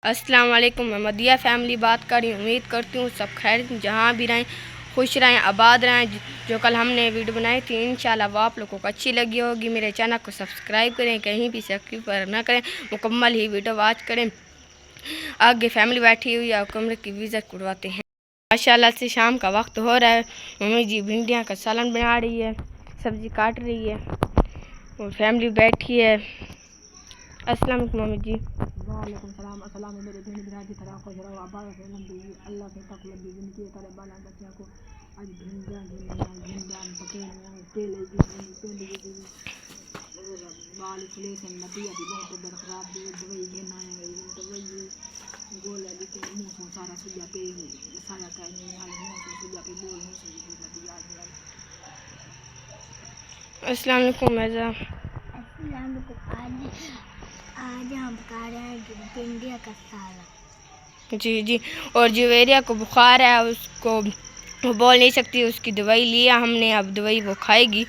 अस्सलाम वालेकुम। मैं मदिया फैमिली बात कर रही हूँ। उम्मीद करती हूँ सब खैर जहाँ भी रहें, खुश रहें, आबाद रहें। जो कल हमने वीडियो बनाई थी इंशाल्लाह वो आप लोगों को अच्छी लगी होगी। मेरे चैनल को सब्सक्राइब करें, कहीं भी सब्सक्राइब ना करें, मुकम्मल ही वीडियो वॉच करें। आगे फैमिली बैठी हुई है, कमरे की विज़िट करवाते हैं। माशाल्लाह से शाम का वक्त हो रहा है। मम्मी जी भिंडियाँ का सालन बना रही है, सब्ज़ी काट रही है और फैमिली बैठी है। अस्सलाम वालेकुम मम्मी जी। वालेकुम सलाम। अस्सलाम मेरे दिन बिराजी खरा खुश रहो आबाद से लंबी अल्लाह से तकलब दी जिंदगी करे बाला बच्चा को आज भिंडियां पकेड़ियां केले की पेंड की बाल खुले से नदिया दी बहुत बरकरार दे दवाई घेना है दवाई गोला दी के मुंह से सारा सुजा पे सारा कहने वाले मुंह से सुजा पे बोल मुंह से नदिया अस्सलाम वालेकुम मैज़ा। अस्सलाम वालेकुम। आज हम पका रहे हैं भिंडिया का सालन। जी जी। और जुवेरिया को बुखार है, उसको वो बोल नहीं सकती, उसकी दवाई लिया हमने, अब दवाई वो खाएगी।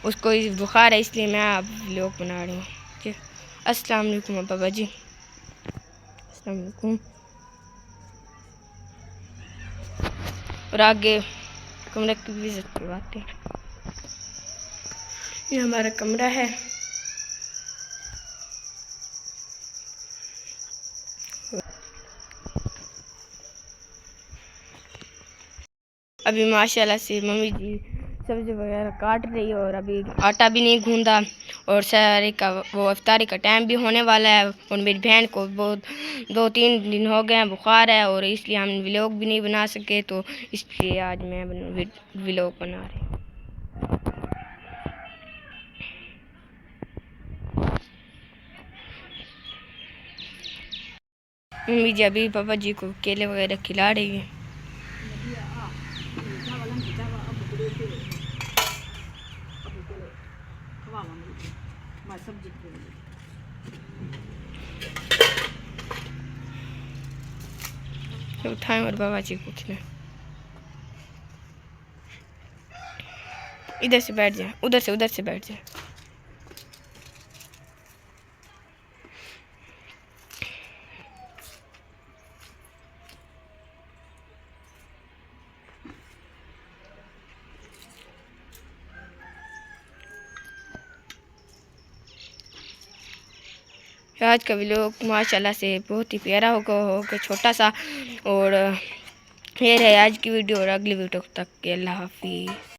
उसको बुखार है इसलिए मैं अब लोग बना रही हूँ। जी अस्सलाम वालेकुम बाबा जी। अस्सलाम वालेकुम। और आगे कमरे की विजिट करवाते हैं। ये हमारा कमरा है। अभी माशाल्लाह से मम्मी जी सब्ज़ी वगैरह काट रही है और अभी आटा भी नहीं गूंदा और सारे का वो इफ्तारी का टाइम भी होने वाला है। और मेरी बहन को बहुत 2-3 दिन हो गए हैं बुखार है और इसलिए हम व्लॉग भी नहीं बना सके, तो इसलिए आज मैं व्लॉग बना रही हूँ। मम्मी जी अभी पापा जी को केले वगैरह खिला रही है। उठाएं और बाबा जी को खिलाएं। इधर से बैठ जाए, उधर से बैठ जाए। आज का व्लॉग माशाल्लाह से बहुत ही प्यारा होगा छोटा सा। और ये है आज की वीडियो और अगली वीडियो तक के अल्लाह हाफिज़।